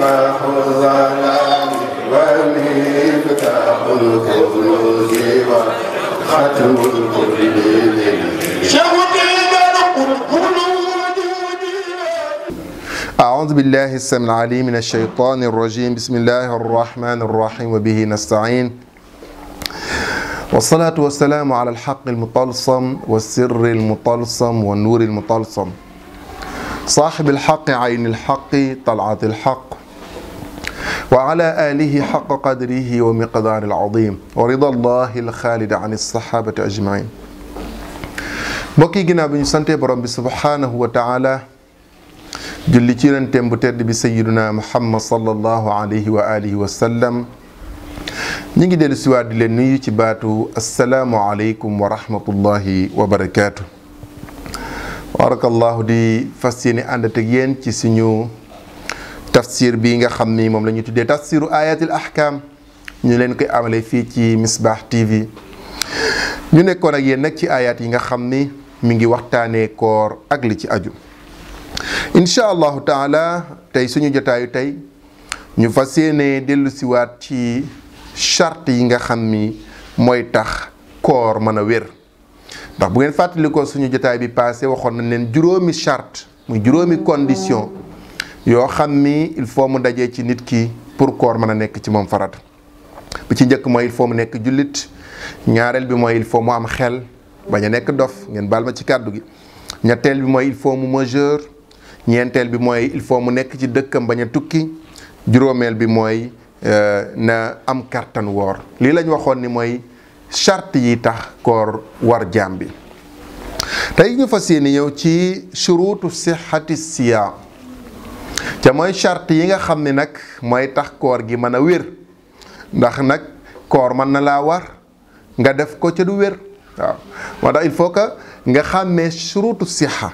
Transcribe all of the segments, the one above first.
مصباح الظلام ومفتاح الكنوز وختم الكل أعوذ بالله السميع العليم من الشيطان الرجيم بسم الله الرحمن الرحيم وبه نستعين والصلاة والسلام على الحق المطلسم والسر المطلسم والنور المطلسم صاحب الحق عين الحق طلعة الحق وعلى آله حق قدره ومقدار العظيم ورضا الله الخالد عن الصحابة أجمعين mbokki ginnaaw bi ñu sante borom bi subhanahu wa taala julli ci yonenteem bu tedd bi sayyiduna muhammad sallallahu alayhi wa alihi wa sallam ñi ngi dellu siwaat di leen nuyu ci baatu assalaamu aleykum wa rahmatullahi wa barakaatu. barakallahu di fas yéene àndat ak yéen ci suñu tafsir bi nga xam ni moom la ñu tuddee tafsiru ayatil ahkam ñu leen koy amale fii ci Misbah TV ñu nekkoon ak yéen nag ci ayat yi nga xam ni mi ngi waxtaanee koor ak li ci aju incha allahu taala tey suñu jotaayu tey ñu fas yéene dellu siwaat ci charte yi nga xam ni mooy tax koor mën a wér ndax bu ngeen fàttalikoo suñu jotaay bi passé waxoon nañ leen juróomi charte muy juróomi condition yoo xam ni il faut mu dajee ci nit ki pour koor mën a nekk ci moom farat bi ci njëkk mooy il faut mu nekk jullit ñaareel bi mooy il faut mu am xel bañ a nekk dof ngeen baal ma ci kàddu gi ñetteel bi mooy il faut mu majeur ñeenteel bi mooy il faut mu nekk ci dëkkam bañ a tukki juróomeel bi mooy na am kartan woor lii lañ waxoon ni mooy charte yi tax koor war jaam bi tey ñu fas yéene ñëw ci shuruutu sihhati siyaam ca mooy charte yi nga xam ne nag mooy tax koor gi mën a wér ndax nag koor mën na laa war nga def ko ca du wér waaw moo tax il faut que nga xàmmee shuruutu sihha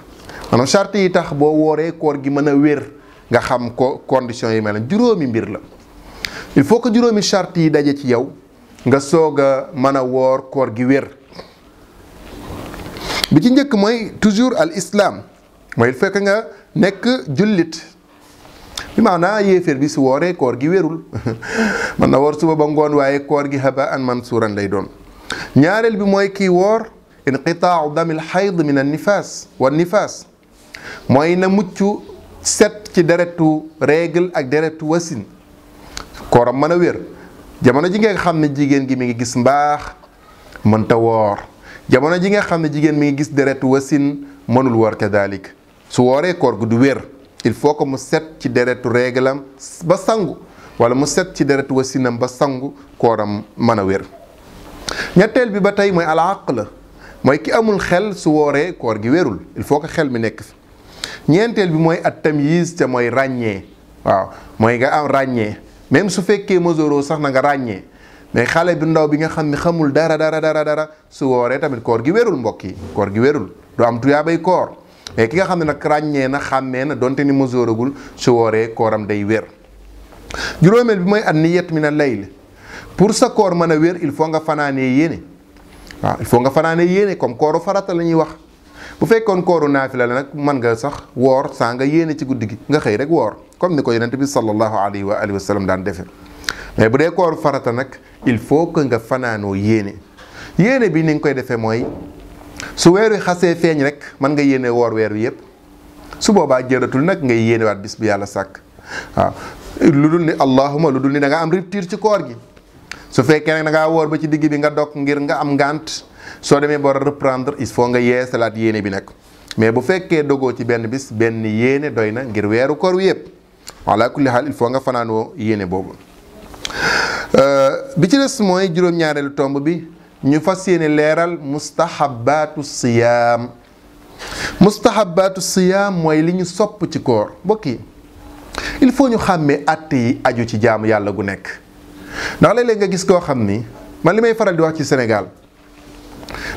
maanaam charte yi tax boo wooree koor gi mën a wér nga xam ko conditions yi mel ne juróomi mbir la il faut que juróomi charte yi daje ci yow nga soog a mën a woor koor gi wér bi ci njëkk mooy toujours al islam mooy il faut que nga nekk jullit bi maanaa yéeféer bi su wooree koor gi wérul mën na woor suba ba ngoon waaye koor gi haba an mansuuran lay doon ñaareel bi mooy kii woor inqitaau damil xayd min an nifaas wa nifaas mooy na mucc set ci deretu règle ak deretu wasin kooram mën a wér jamono ji nga xam ne jigéen gi mi ngi gis mbaax mënta woor jamono ji nga xam ne jigéen mi ngi gis deretu wasin mënul woor kadalik su wooree koor gu du wér il faut que mu set ci deretu réglam ba sangu wala mu set ci deretu wasinam ba sangu kooram mën a wér ñetteel bi ba tey mooy al aql mooy ki amul xel su wooree koor gi wérul il faut que xel mi nekk fi ñeenteel bi mooy at tamyiz te mooy ràññee waaw mooy nga am ràññee même su fekkee mesoro sax na nga ràññee mais xale bi ndaw bi nga xam ne xamul dara su wooree tamit koor gi wérul mbokk yi koor gi wérul du am tuyaabay koor mais ki nga xam ne nag ràññee na xàmmee na donte ni mesoragul su wooree kooram day wér juróomeel bi mooy an niyat min al layl pour sa koor mën a wér il faut nga fanaanee yéene waaw il faut nga fanaanee yéene comme kooru farata la ñuy wax bu fekkoon kooru naafila la nag mën nga sax woor saa nga yéene ci guddi gi nga xëy rek woor comme ni ko yonent bi sallallahu alayhi wa alihi wa sallam daan defe mais bu dee kooru farata nag il faut que nga fanaanoo yéene yéene bi ni nga koy defee mooy su weer wi xasee feeñ rek mën nga yéene woor weer wi yépp su boobaa jëratul nag ngay yéene waat bis bi yàlla sàkk waaw lu dul ni allahuma lu dul ni da nga am rupture ci koor gi su fekkee nag da ngaa woor ba ci digg bi nga dog ngir nga am ngànt soo demee ba reprendre il faut nga yeesalaat yéene bi nag mais bu fekkee dogoo ci benn bis benn yéene doy na ngir weeru koor wi yépp ala kulli xaal il faut nga fanaanoo yéene boobu bi ci des mooy juróom-ñaareelu tomb bi ñu fas yéene leeral mustahabatu siyaam mustahabatu siyaam mooy li ñu sopp ci koor mbokk yi il faut ñu xàmmee àtte yi aju ci jaamu yàlla gu nekk ndax léeg-léeg nga gis koo xam ni man li may faral di wax ci Sénégal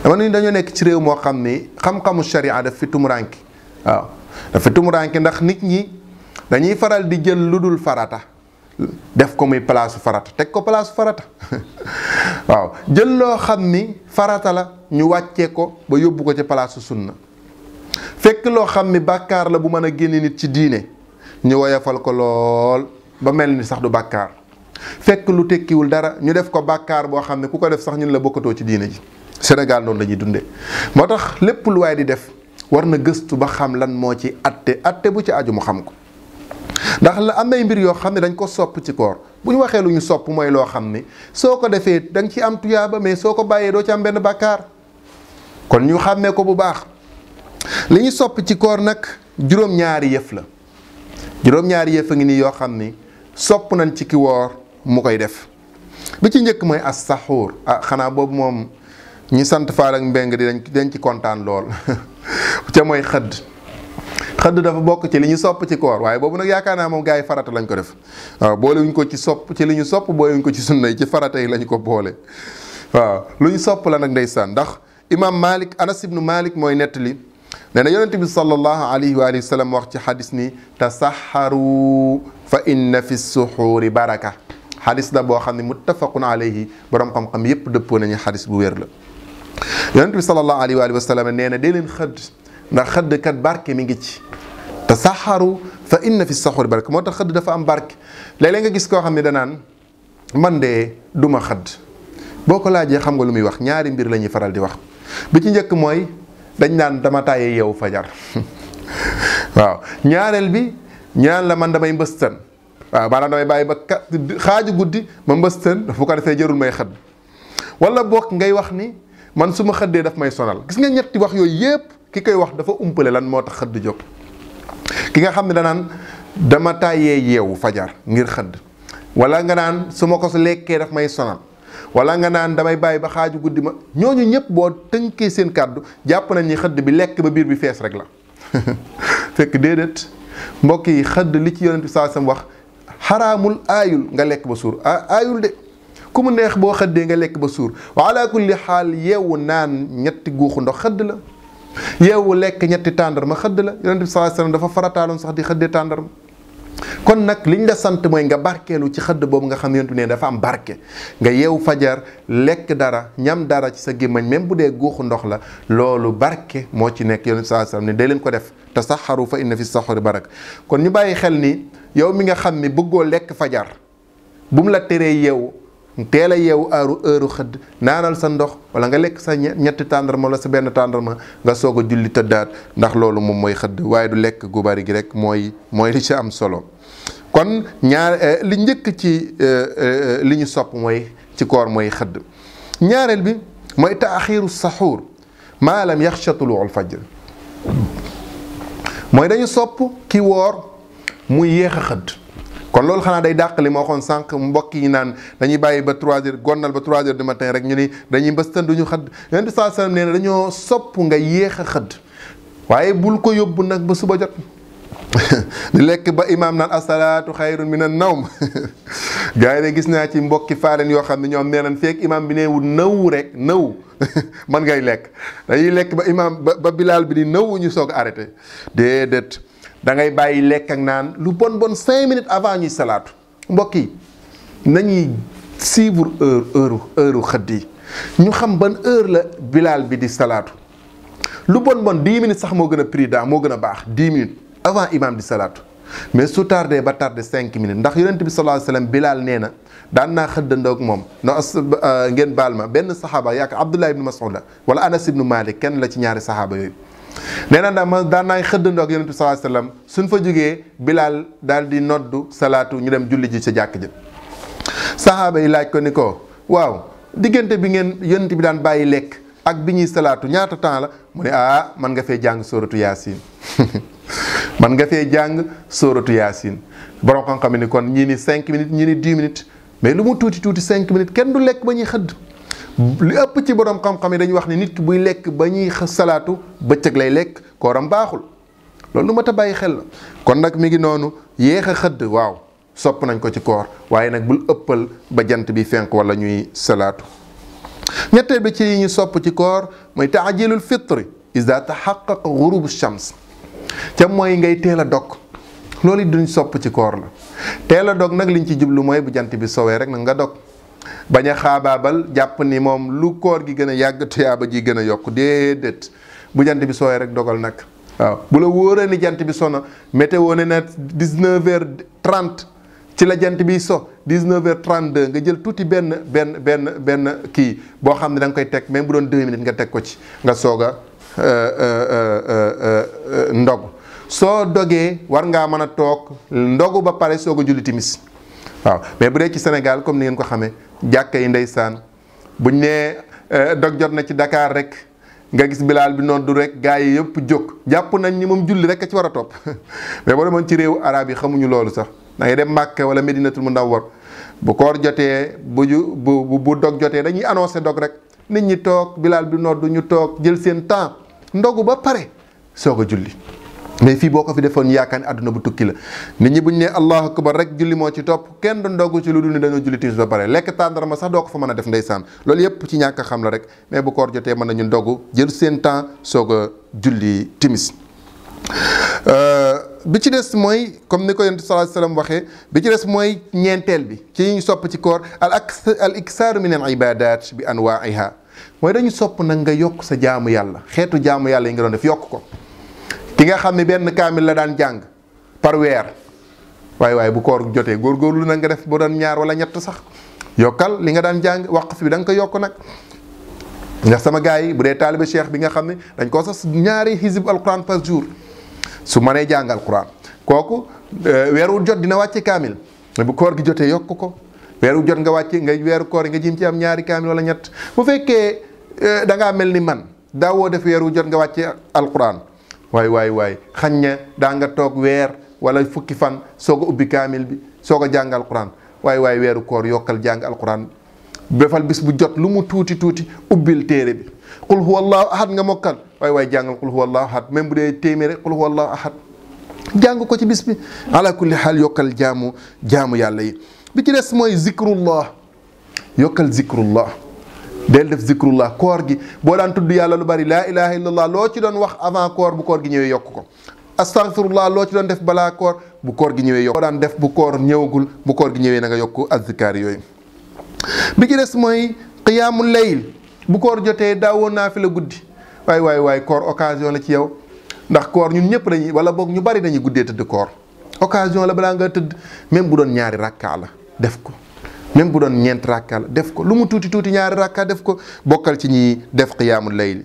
dama ni dañoo nekk ci réew moo xam ni xam-xamu sharia daf fi tumuranki waaw daf fi tumuranki ndax nit ñi dañuy faral di jël lu dul farata def ko muy place farata teg ko place farata waaw jël loo xam ni farata la ñu wàccee ko ba yóbbu ko ci place sunna fekk loo xam ni bàkkaar la bu mën a génne nit ci diine ñu woyofal ko lool ba mel ni sax du bàkkaar fekk lu tekkiwul dara ñu def ko bàkkaar boo xam ne ku ko def sax ñun la bokkatoo ci diine ji. Sénégal noonu la ñuy dundee moo tax lépp lu waay di def war na gëstu ba xam lan moo ci atte bu ci aju mu xam ko ndax la am nay mbir yoo xam ne dañ ko sopp ci koor bu ñu waxee lu ñu sopp mooy loo xam ne soo ko defee da nga ci am tuyaaba mais soo ko bàyyee doo ci am benn bàkkaar kon ñu xàmmee ko bu baax. li ñu sopp ci koor nag juróom-ñaari yëf la juróom-ñaari yëf a ngi nii yoo xam ni sopp nañ ci ki woor mu koy def bi ci njëkk mooy as saxuur xanaa boobu moom ñi sant Faal ak Mbeng di dañ ci kontaan lool ca mooy xëdd dafa bokk ci li ñu sopp ci koor waaye boobu nag yaakaar naa moom gars yi farata lañ ko def waaw boolewuñ ko ci sopp ci li ñu sopp boolewuñ ko ci sunna yi ci farata yi lañ ko boole waaw lu ñu sopp la nag ndeysaan ndax imam Malik Anas ibnu Malik mooy nettali nee na yonente bi sallallahu alayhi wa sallam wax ci xadis ni tasaxaru fa inna fi suxuuri baraka xadis la boo xam ne muttafaqun alayhi borom xam-xam yépp dëppoo nañu xadis bu wér la yonente bi sallallahu alayhi wa sallam nee na dee leen xëdd ndax xëdd kat barke mi ngi ci tasaxaru fa inna fi suxuuri baraka moo tax xëdd dafa am barke léeg-léeg nga gis koo xam ne danaan man de duma xëdd boo ko laajee xam nga lu muy wax ñaari mbir la ñuy faral di wax bi ci njëkk mooy dañ naan dama tàyyee yeewu fajar waaw ñaareel bi ñaan la man damay mbëstan waaw maanaam damay bàyyi ba xaaju guddi ma mbëstan bu ko defee jërul may xëdd wala bokk ngay wax ni man su ma xëddee daf may sonal gis nga ñetti wax yooyu yépp ki koy wax dafa umpale lan moo tax xëdd jóg ki nga xam ne danaan dama tàyyee yeewu fajar ngir xëdd wala nga naan su ma ko su lekkee daf may sonal wala nga naan damay bàyyi ba xaaju guddi ma ñooñu ñëpp boo tënkee seen kàddu jàpp nañ ni xëdd bi lekk ba biir bi fees rek la fekk déedéet mbokk yi xëdd li ci yonent bi saa sam wax xaraamul aayul nga lekk ba suur aayul de ku mu neex boo xëddee nga lekk ba suur wa ala kulli xaal yeewu naan ñetti guuxu ndox xëdd la yeewu lekk ñetti tàndarma xëdd la yonent bi saa sallam dafa farataaloon sax di xëddee tàndarma kon nag liñ la sant mooy nga barkeelu ci xëdd boobu nga xam ne yonent ne dafa am barke nga yeewu fajar lekk dara ñam dara ci sa gémmañ même bu dee guuxu ndox la loolu barke moo ci nekk yonent saa sallam ne day leen ko def tasaxaru fa inna fi saxuri barak kon ñu bàyyi xel ni yow mi nga xam ne bëggoo lekk fajar bu mu la teree yeewu teel a yeewu heure xëdd naanal sa ndox wala nga lekk sa ñetti tàndarma wala sa benn tàndarma nga soog a julli tëddaat ndax loolu moom mooy xëdd waaye du lekk gu bari gi rek mooy li ci am solo kon li njëkk ci li ñu sopp mooy ci koor mooy xëdd ñaareel bi mooy taaxiiru saxuur maa lam yaxsha tuluul fajr mooy dañu sopp ki woor muy yéex a xëdd kon loolu xanaa day dàq li ma waxoon sànq mbokk yi naan dañuy bàyyi ba 3 heures gonnal ba 3 heures du matin rek ñu ni dañuy mbëstan duñu xëdd yonent bi saa sallam nee na dañoo sopp nga yéex a xëdd waaye bul ko yóbbu nag ba suba jot di lekk ba imaam naan asalaatu xayrun min an nawm gars yi de gis naa ci mbokki faaleen yoo xam ne ñoom nee nañ fekk imaam bi neewul nëw rek nëw man ngay lekk dañuy lekk ba imaam ba bilaal bi di nëw ñu soog arrêté déedéet da ngay bàyyi lekk ak naan lu bon 5 minutes avant ñuy salaatu mbokk yi nañuy suivre heure xëdd yi ñu xam ban heure la bilaal bi di salaatu lu bon 10 minutes sax moo gën a prudent moo gën a baax 10 minutes avant imam di salaatu mais su tardé ba tardé 5 minutes ndax yonent bi sallallahu alayhi wa sallam bilaal nee na daan naa xëddandoog moom no ngeen baal ma benn saxaaba yaakaar Abdullah ibnu Mas'ud la wala Anas ibnu Malik kenn la ci ñaari saxaaba yooyu nee na daan naay xëddandoo ak yonent bi sallallahu alayhi wasallam suñ fa jógee bilaal daal di noddu salaatu ñu dem julli ji sa jàkk ja saxaaba yi laaj ko ni ko waaw diggante bi ngeen yonent bi daan bàyyi lekk ak bi ñuy salaatu ñaata temps la mu ne man nga fee jàng sóoratu yaasin man nga fee jàng sóoratu yaasin borom xam-xam ni kon ñii ni 5 minutes ñii ni 10 minutes mais lu mu tuuti 5 minutes kenn du lekk ba ñuy xëdd li ëpp ci borom xam-xam yi dañuy wax ni nit ki buy lekk ba ñuy salaatu bëccëg lay lekk kooram baaxul loolu lu mat a bàyyi xel la kon nag mi ngi noonu yéex a xëdd waaw sopp nañ ko ci koor waaye nag bul ëppal ba jant bi fenk wala ñuy salaatu ñetteel bi ci ñu sopp ci koor mooy taajilul fitri iza taxaqaqa ghurubu shams ca mooy ngay teel a dog loolu it duñ sopp ci koor la teel a dog nag liñ ci jublu mooy bu jant bi sowee rek nag nga dog bañ a xaabaabal jàpp ni moom lu koor gi gën a yàgg tuyaaba ji gën a yokk déedéet bu jant bi sooyee rek dogal nag waaw bu la wóoree ni jant bi sona météo ne na 19h30 ci la jant bi so 19h32 nga jël tuuti benn kii boo xam ne da nga koy teg même bu doon 2 minutes nga teg ko ci nga soog a ndog soo dogee war ngaa mën a toog ndogu ba pare soog a julli timis waaw. mais bu dee ci Sénégal comme ni ngeen ko xamee jàkka yi ndeysaan buñ nee dog jot na ci Dakar rek nga gis bilaal bi noddu rek gaa yi yëpp jóg jàpp nañ ni moom julli rek a ci war a topp mais boo demoon ci réewu arab yi xamuñu loolu sax da ngay dem Màkka wala Medinatul Munawwar bu koor jotee bu dog jotee dañuy annoncé dog rek nit ñi toog bilaal bi noddu ñu toog jël seen temps ndogu ba pare soog a julli. mais fii boo ko fi defoon yaakaar ni àdduna bu tukki la nit ñi buñ ne allahu akbar rek julli moo ci topp kenn du ndogu ci lu dul ni dañoo julli timis ba pare lekk tàndarma sax doo ko fa mën a def ndeysaan loolu yépp ci ñàkk a xam la rek mais bu koor jotee mën nañu ndogu jël seen temps soog a julli timis. bi ci des mooy comme ni ko yonent sallallahu alayhi wasallam waxee bi ci des mooy ñeenteel bi ci ñu sopp ci koor al iksaaru min al ibadat bi anwaiha mooy dañu sopp nag nga yokk sa jaamu yàlla xeetu jaamu yàlla yi nga doon def yokk ko. ki nga xam ne benn kaamil la daan jàng par weer waaye bu koor jotee góorgóorlu na nga def bu doon 2 wala 3 sax yokkal li nga daan jàng waqf bi da nga ko yokk nag. ndax sama gars yi bu dee taaliba cheikh bi nga xam ne dañ koo sax 2 hizib alquran par jour su mënee jàng alquran kooku weeru jot dina wàcce kaamil mais bu koor gi jotee yokk ko weeru jot nga wàcce nga weeru koor nga jim ci am 2 kaamil wala 3 bu fekkee da ngaa mel ni man daawoo def weeru jot nga wàcce alquran. waay xañ na daa nga toog weer wala fukki fan soog a ubbi kaamil bi soog a jàng alquran waay weeru koor yokkal jàng alquran defal bis bu jot lu mu tuuti ubbil téere bi qul huwa allahu ahad nga mokkal waay jàngal qul huwa allahu ahad même bu dee téeméer qul huwa allahu ahad jàng ko ci bis bi ala kulli xaal yokkal jaamu yàlla yi. bi ci des mooy zikrullah yokkal zikrullah del def zikrullah koor gi boo daan tudd yàlla lu bari laa ilaha illallah loo ci doon wax avant koor bu koor gi ñëwee yokk ko astaghfirullah loo ci doon def balaa koor bu koor gi ñëwee yokk boo daan def bu koor ñëwagul bu koor gi ñëwee na nga yokk azkar yooyu. bi ci des mooy qiyaamul layl bu koor jotee daawoon naa fi la guddi waay koor occasion la ci yow ndax koor ñun ñëpp dañuy wala boog ñu bari dañuy guddee tëdd koor occasion la balaa nga tëdd même bu doon 2 rakka la def ko. même bu doon 4 rakka la def ko lu mu tuuti 2 rakka def ko bokkal ci ñi def qiyaamul layl.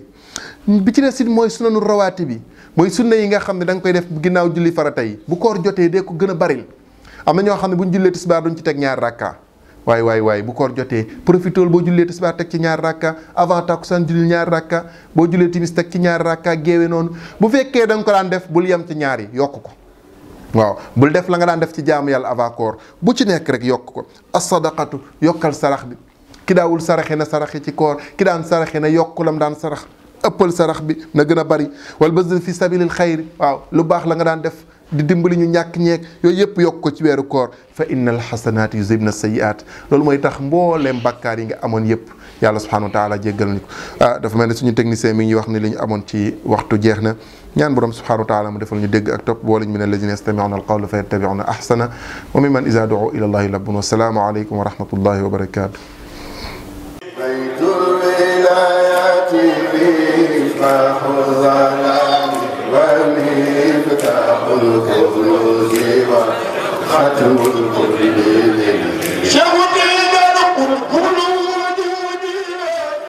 bi ci des it mooy sunanu rawaati bi mooy sunna yi nga xam ne da nga koy def ginnaaw julli farata yi bu koor jotee dee ko gën a baril am na ñoo xam ne bu ñu jullee tisbaar duñ ci teg 2 rakka waay bu koor jotee profitool boo jullee tisbaar teg ci 2 rakka avant takkusaan julli 2 rakka boo jullee timis teg ci 2 rakka géewe noonu bu fekkee da nga ko daan def bul yem ci 2 yi yokk ko. waaw bul def la nga daan def ci jaamu yàlla avant koor bu ci nekk rek yokk ko as-sadaqatu yokkal sarax bi ki daawul saraxe na saraxe ci koor ki daan saraxe na yokk lam daan sarax ëppal sarax bi na gën a bari wal bazl fi sabilil xayri waaw lu baax la nga daan def di dimbali ñu ñàkk ñeeg yooyu yëpp yokk ko ci weeru koor fa innal xasanaati yuzhibna sayyi'aat loolu mooy tax mbooleem bakkaar yi nga amoon yëpp yàlla subhanahu wa taala jéggal ñu ko. dafa mel ne suñu technicien mi ngi wax ni li ñu amoon ci waxtu jeex na ñaan borom subhanahu wa taala mu defal ñu dégg ak topp boole ñu min allazina yastami'una alqawla fa yattabi'una ahsana wa mimman iza du'u ila allahi labbun wa salaamu alaykum wa rahmatullahi wa barakatuh. baytul wilayati miftaahul a'laam wa miftahul kunuz wa khatmul